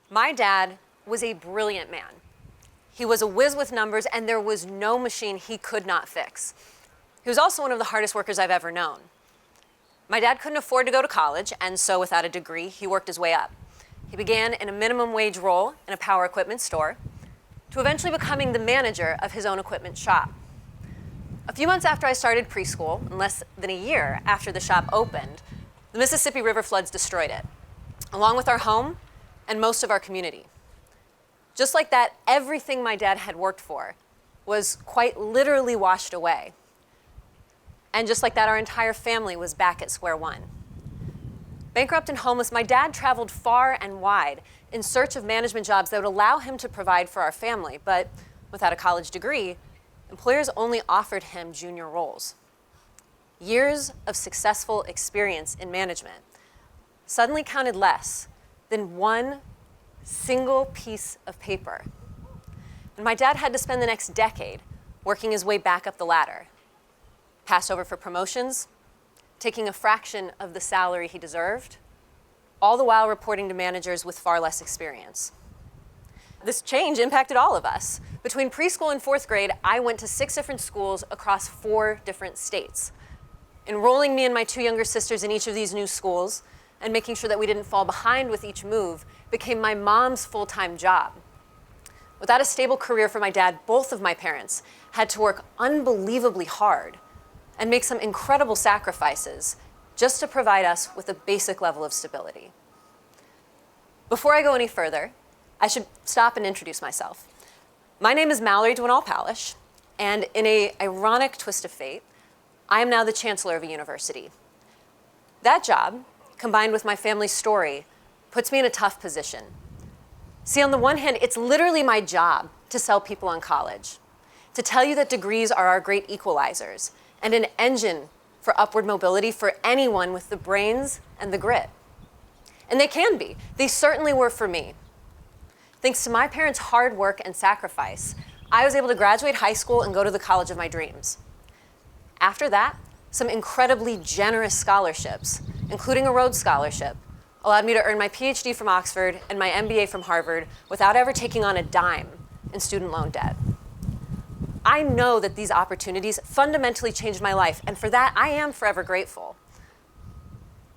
My dad was a brilliant man. He was a whiz with numbers, and there was no machine he could not fix. He was also one of the hardest workers I've ever known. My dad couldn't afford to go to college, and so without a degree, he worked his way up. He began in a minimum wage role in a power equipment store, to eventually becoming the manager of his own equipment shop. A few months after I started preschool, and less than a year after the shop opened, the Mississippi River floods destroyed it, along with our home and most of our community. Just like that, everything my dad had worked for was quite literally washed away. And just like that, our entire family was back at square one. Bankrupt and homeless, my dad traveled far and wide in search of management jobs that would allow him to provide for our family, but without a college degree, employers only offered him junior roles. Years of successful experience in management suddenly counted less than one single piece of paper. And my dad had to spend the next decade working his way back up the ladder, passed over for promotions, taking a fraction of the salary he deserved, all the while reporting to managers with far less experience. This change impacted all of us. Between preschool and fourth grade, I went to 6 different schools across 4 different states. Enrolling me and my 2 younger sisters in each of these new schools and making sure that we didn't fall behind with each move became my mom's full-time job. Without a stable career for my dad, both of my parents had to work unbelievably hard and make some incredible sacrifices just to provide us with a basic level of stability. Before I go any further, I should stop and introduce myself. My name is Mallory Dwinal-Palisch, and in an ironic twist of fate, I am now the Chancellor of a university. That job, combined with my family's story, puts me in a tough position. See, on the one hand, it's literally my job to sell people on college, to tell you that degrees are our great equalizers and an engine for upward mobility for anyone with the brains and the grit. And they can be. They certainly were for me. Thanks to my parents' hard work and sacrifice, I was able to graduate high school and go to the college of my dreams. After that, some incredibly generous scholarships, including a Rhodes Scholarship, allowed me to earn my PhD from Oxford and my MBA from Harvard without ever taking on a dime in student loan debt. I know that these opportunities fundamentally changed my life, and for that, I am forever grateful.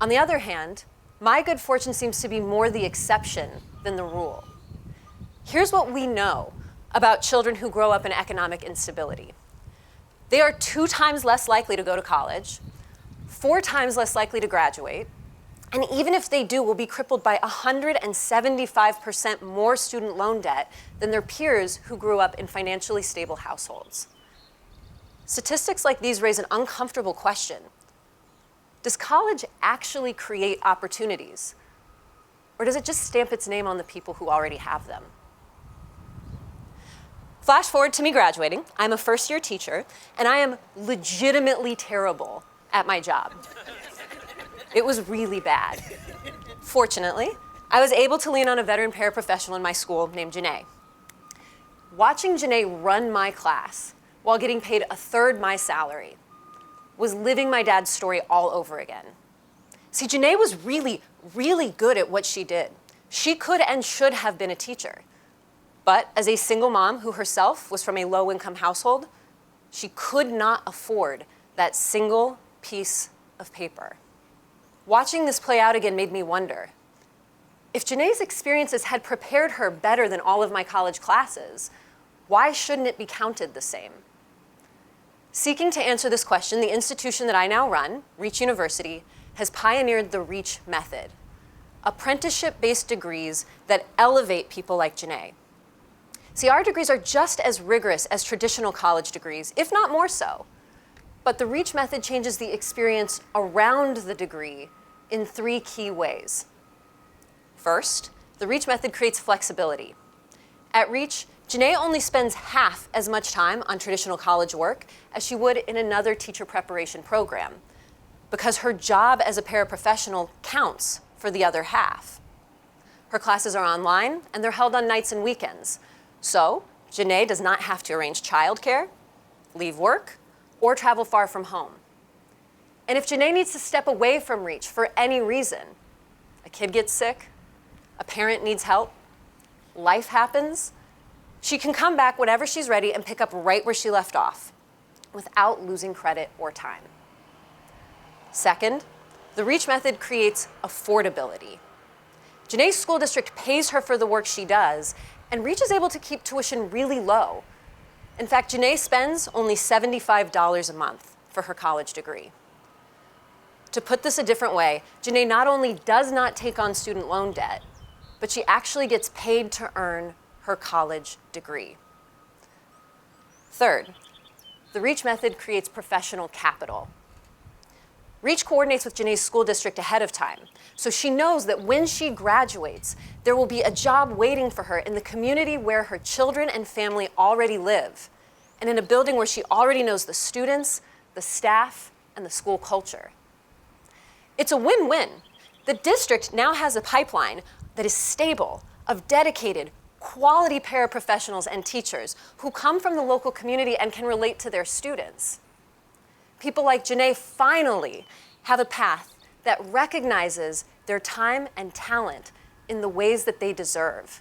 On the other hand, my good fortune seems to be more the exception than the rule. Here's what we know about children who grow up in economic instability. They are 2 times less likely to go to college, 4 times less likely to graduate, and even if they do, will be crippled by 175% more student loan debt than their peers who grew up in financially stable households. Statistics like these raise an uncomfortable question. Does college actually create opportunities? Or does it just stamp its name on the people who already have them? Flash forward to me graduating. I'm a first-year teacher, and I am legitimately terrible at my job. It was really bad. Fortunately, I was able to lean on a veteran paraprofessional in my school named Janae. Watching Janae run my class while getting paid 1/3 my salary was living my dad's story all over again. See, Janae was really, really good at what she did. She could and should have been a teacher. But as a single mom who herself was from a low-income household, she could not afford that single piece of paper. Watching this play out again made me wonder, if Janae's experiences had prepared her better than all of my college classes, why shouldn't it be counted the same? Seeking to answer this question, the institution that I now run, Reach University, has pioneered the Reach method, apprenticeship-based degrees that elevate people like Janae. See, our degrees are just as rigorous as traditional college degrees, if not more so. But the Reach method changes the experience around the degree in 3 key ways. First, the Reach method creates flexibility. At Reach, Janae only spends half as much time on traditional college work as she would in another teacher preparation program, because her job as a paraprofessional counts for the other half. Her classes are online, and they're held on nights and weekends. So, Janae does not have to arrange childcare, leave work, or travel far from home. And if Janae needs to step away from Reach for any reason, a kid gets sick, a parent needs help, life happens, she can come back whenever she's ready and pick up right where she left off without losing credit or time. Second, the REACH method creates affordability. Janae's school district pays her for the work she does, and REACH is able to keep tuition really low. In fact, Janae spends only $75 a month for her college degree. To put this a different way, Janae not only does not take on student loan debt, but she actually gets paid to earn her college degree. Third, the REACH method creates professional capital. REACH coordinates with Janae's school district ahead of time, so she knows that when she graduates, there will be a job waiting for her in the community where her children and family already live, and in a building where she already knows the students, the staff, and the school culture. It's a win-win. The district now has a pipeline that is stable, of dedicated, quality paraprofessionals and teachers who come from the local community and can relate to their students. People like Janae finally have a path that recognizes their time and talent in the ways that they deserve.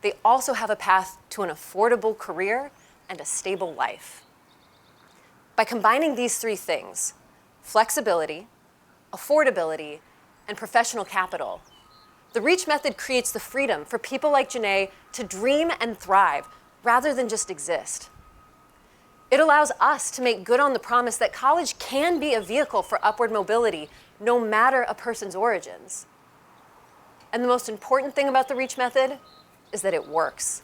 They also have a path to an affordable career and a stable life. By combining these three things, flexibility, affordability, and professional capital, the REACH method creates the freedom for people like Janae to dream and thrive rather than just exist. It allows us to make good on the promise that college can be a vehicle for upward mobility, no matter a person's origins. And the most important thing about the REACH method is that it works.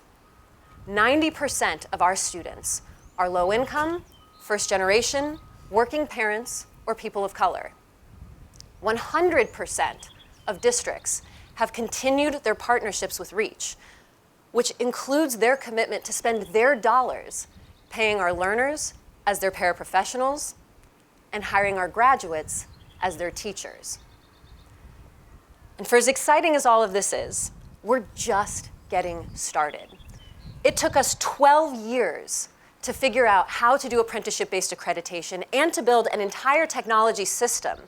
90% of our students are low income, first generation, working parents, or people of color. 100% of districts have continued their partnerships with REACH, which includes their commitment to spend their dollars paying our learners as their paraprofessionals and hiring our graduates as their teachers. And for as exciting as all of this is, we're just getting started. It took us 12 years to figure out how to do apprenticeship-based accreditation and to build an entire technology system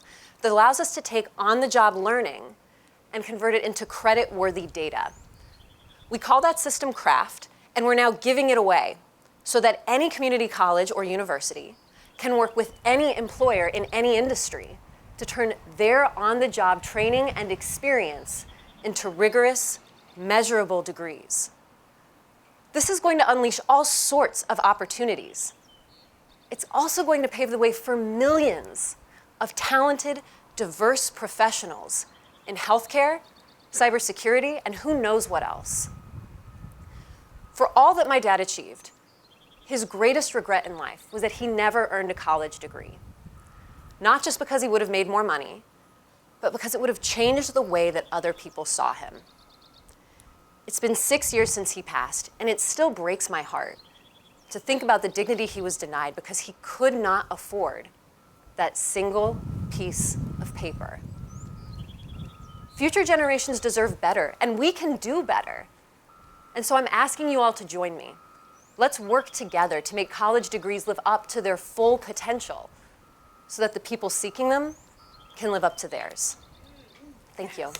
that allows us to take on-the-job learning and convert it into credit-worthy data. We call that system CRAFT, and we're now giving it away so that any community college or university can work with any employer in any industry to turn their on-the-job training and experience into rigorous, measurable degrees. This is going to unleash all sorts of opportunities. It's also going to pave the way for millions of talented, diverse professionals in healthcare, cybersecurity, and who knows what else. For all that my dad achieved, his greatest regret in life was that he never earned a college degree. Not just because he would have made more money, but because it would have changed the way that other people saw him. It's been 6 years since he passed, and it still breaks my heart to think about the dignity he was denied because he could not afford that single piece of paper. Future generations deserve better, and we can do better. And so I'm asking you all to join me. Let's work together to make college degrees live up to their full potential so that the people seeking them can live up to theirs. Thank you.